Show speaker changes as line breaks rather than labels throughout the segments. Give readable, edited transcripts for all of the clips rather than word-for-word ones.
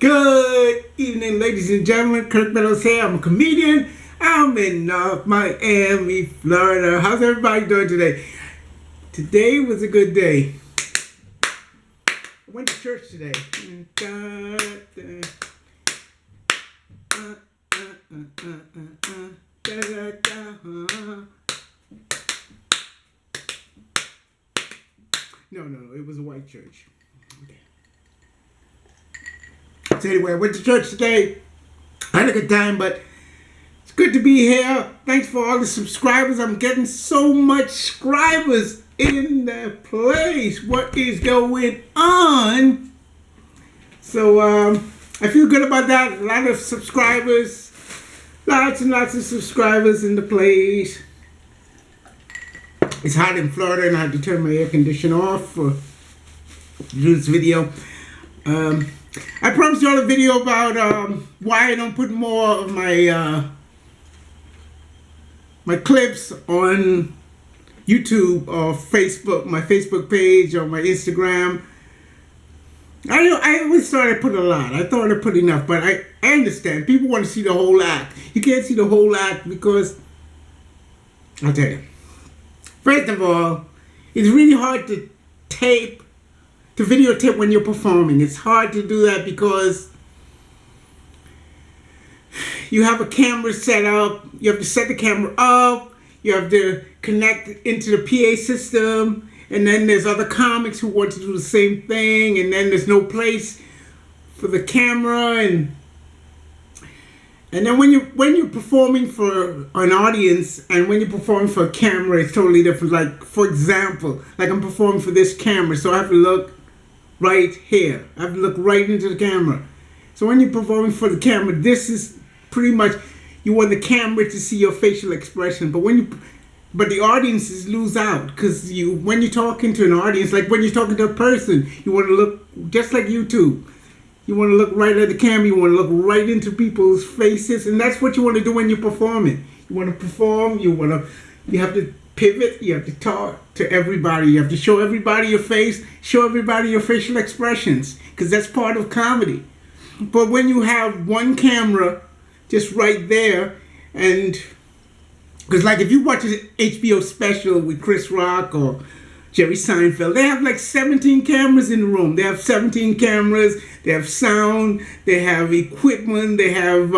Good evening, ladies and gentlemen. Kirk Meadows here. I'm a comedian. I'm in Miami, Florida. How's everybody doing today? Today was a good day. I went to church today. No, it was a white church. Okay. So anyway, I went to church today. I had a good time, but it's good to be here. Thanks for all the subscribers. I'm getting so much subscribers in the place. What is going on? So I feel good about that. A lot of subscribers. Lots and lots of subscribers in the place. It's hot in Florida and I had to turn my air conditioner off for do this video. I promised you all a video about why I don't put more of my my clips on YouTube or Facebook, my Facebook page or my Instagram. I always thought I put a lot. I thought I put enough, but I understand. People want to see the whole act. You can't see the whole act because, I'll tell you. First of all, it's really hard to videotape when you're performing. It's hard to do that because you have a camera set up. You have to set the camera up. You have to connect into the PA system. And then there's other comics who want to do the same thing. And then there's no place for the camera. And then when you're performing for an audience and when you're performing for a camera, it's totally different. Like, for example, like I'm performing for this camera, so I have to look right here. I have to look right into the camera. So when you're performing for the camera, this is pretty much, you want the camera to see your facial expression. But the audiences lose out because when you're talking to an audience, like when you're talking to a person, you want to look just like YouTube. You want to look right at the camera. You want to look right into people's faces. And that's what you want to do when you're performing. You want to perform. You have to pivot. You have to talk to everybody. You have to show everybody your face. Show everybody your facial expressions. Because that's part of comedy. But when you have one camera just right there, and because like if you watch an HBO special with Chris Rock or Jerry Seinfeld, they have like 17 cameras in the room. They have 17 cameras. They have sound. They have equipment. They have,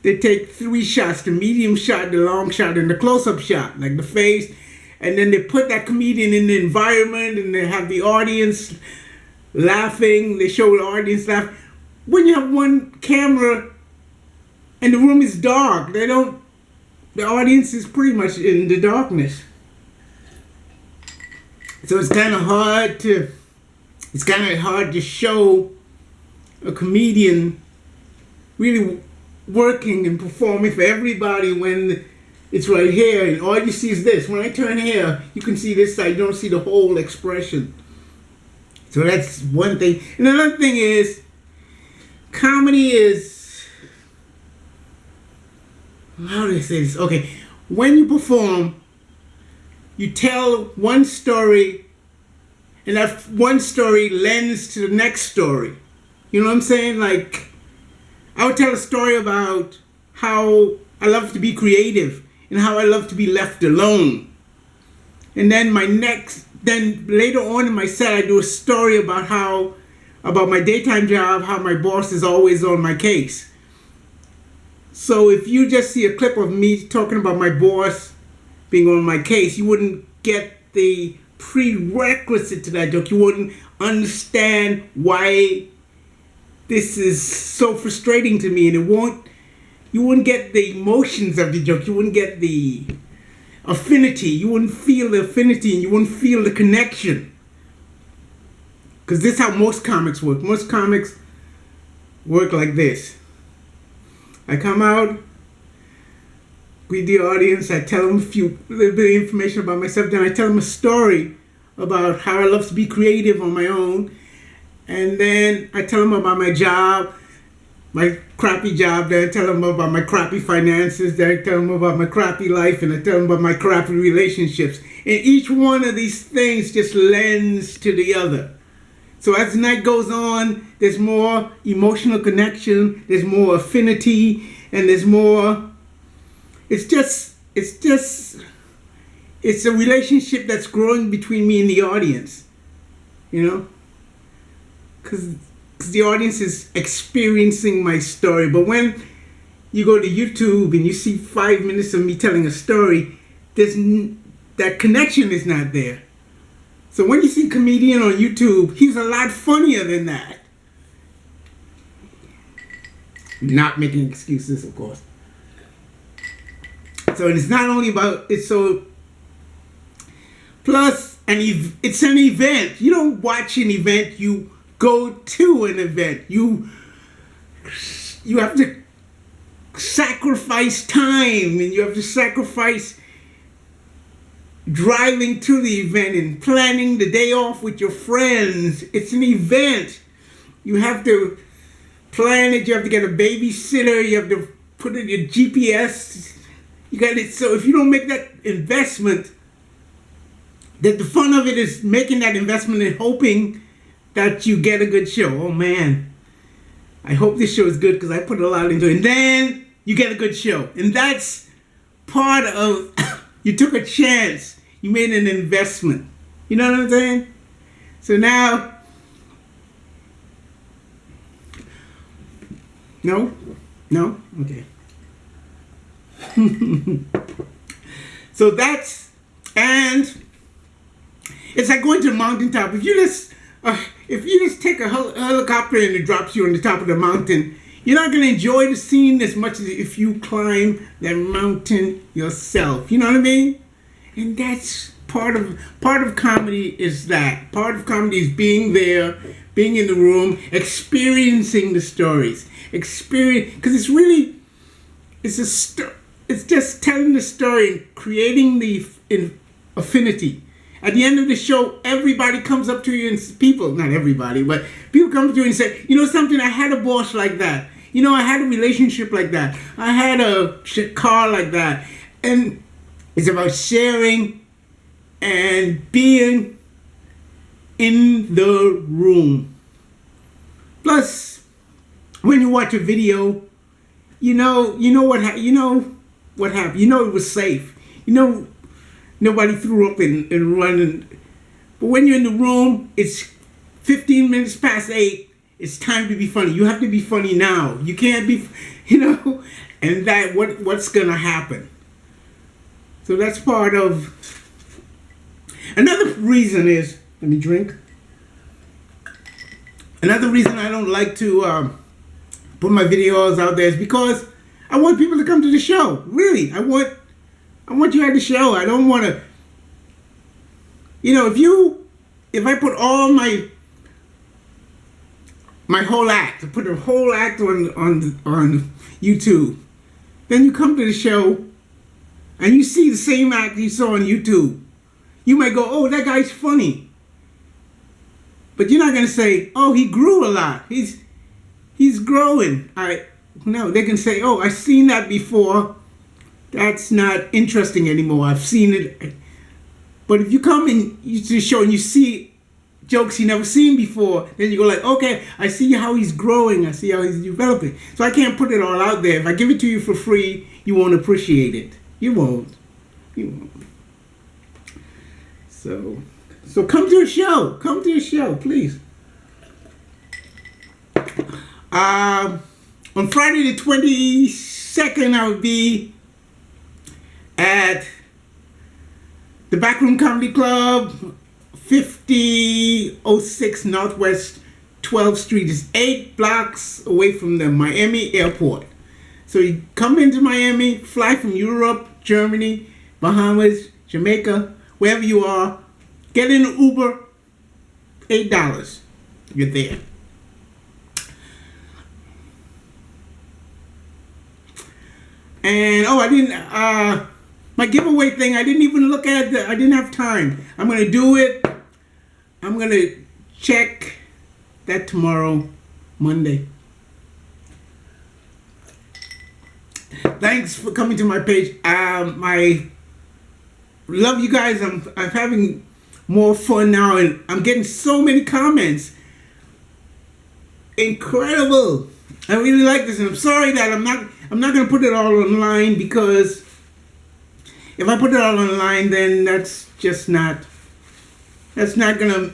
they take 3 shots, the medium shot, the long shot, and the close-up shot, like the face. And then they put that comedian in the environment and they have the audience laughing. They show the audience laugh. When you have one camera and the room is dark, the audience is pretty much in the darkness. So it's kind of hard to show a comedian really working and performing for everybody when it's right here and all you see is this. When I turn here, you can see this side, you don't see the whole expression. So that's one thing. And another thing is, comedy is, how do I say this? Okay, when you perform, you tell one story, and that one story lends to the next story. You know what I'm saying? Like, I would tell a story about how I love to be creative and how I love to be left alone. And then then later on in my set, I do a story about about my daytime job, how my boss is always on my case. So if you just see a clip of me talking about my boss being on my case, you wouldn't get the prerequisite to that joke. You wouldn't understand why this is so frustrating to me, and you wouldn't get the emotions of the joke. You wouldn't get the affinity. You wouldn't feel the affinity, and you wouldn't feel the connection. Because this is how most comics work. Most comics work like this. I come out, greet the audience, I tell them a little bit of information about myself, then I tell them a story about how I love to be creative on my own, and then I tell them about my job, my crappy job, then I tell them about my crappy finances, then I tell them about my crappy life, and I tell them about my crappy relationships. And each one of these things just lends to the other. So as the night goes on, there's more emotional connection, there's more affinity, and there's more. It's a relationship that's growing between me and the audience, you know, because the audience is experiencing my story. But when you go to YouTube and you see 5 minutes of me telling a story, that connection is not there. So when you see a comedian on YouTube, he's a lot funnier than that. Not making excuses, of course. So it's not only about it's so. Plus, it's an event. You don't watch an event. You go to an event. You have to sacrifice time, and you have to sacrifice driving to the event and planning the day off with your friends. It's an event. You have to plan it. You have to get a babysitter. You have to put in your GPS. You got it. So if you don't make that investment, that the fun of it is making that investment and hoping that you get a good show. Oh man, I hope this show is good because I put a lot into it. And then you get a good show. And that's part of, you took a chance. You made an investment. You know what I'm saying? So now, no? Okay. So that's, and it's like going to the mountaintop. If you just take a helicopter and it drops you on the top of the mountain, you're not going to enjoy the scene as much as if you climb that mountain yourself. You know what I mean? And that's part of comedy is that. Part of comedy is being there, being in the room, experiencing the stories. Because it's just telling the story and creating the affinity. At the end of the show, everybody comes up to you and not everybody, but people come up to you and say, you know something, I had a boss like that. You know, I had a relationship like that. I had a car like that. And it's about sharing and being in the room. Plus, when you watch a video, you know what happened. You know it was safe. You know nobody threw up and run. But when you're in the room, it's 15 minutes past 8. It's time to be funny. You have to be funny now. You can't be, and that what's gonna happen. So that's part of. Another reason is, let me drink. Another reason I don't like to put my videos out there is because I want people to come to the show. Really, I want you at the show. I don't want to. If I put all my whole act, put a whole act on YouTube, then you come to the show and you see the same act you saw on YouTube. You might go, oh, that guy's funny. But you're not going to say, oh, he grew a lot. He's growing. No, they can say, oh, I've seen that before. That's not interesting anymore. I've seen it. But if you come and you to the show and you see jokes you never seen before, then you go like, okay, I see how he's growing. I see how he's developing. So I can't put it all out there. If I give it to you for free, you won't appreciate it. You won't. So come to a show. Come to a show, please. On Friday the 22nd, I will be at the Backroom Comedy Club, 5006 Northwest 12th Street. Is 8 blocks away from the Miami airport. So you come into Miami, fly from Europe, Germany, Bahamas, Jamaica, wherever you are, get in an Uber, $8. You're there. And I didn't, my giveaway thing, I didn't even look at I didn't have time. I'm going to do it. I'm going to check that tomorrow, Monday. Thanks for coming to my page. I love you guys. I'm having more fun now, and I'm getting so many comments. incredible. I really like this, and I'm sorry that I'm not gonna put it all online, because if I put it all online, then that's not gonna.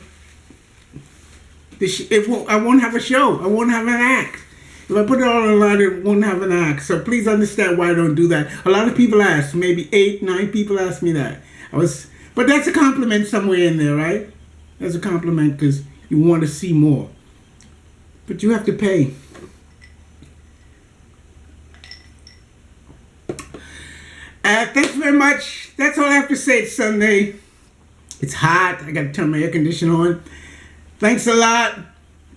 I won't have a show. I won't have an act. If I put it all online, it won't have an act. So please understand why I don't do that. A lot of people ask. Maybe 8, 9 people asked me that. But that's a compliment somewhere in there, right? That's a compliment because you want to see more. But you have to pay. Thanks very much. That's all I have to say. It's Sunday. It's hot. I got to turn my air conditioner on. Thanks a lot.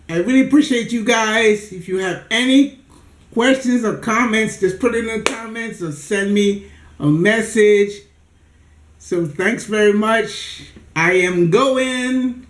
I really appreciate you guys. If you have any questions or comments, just put it in the comments or send me a message. So thanks very much. I am going.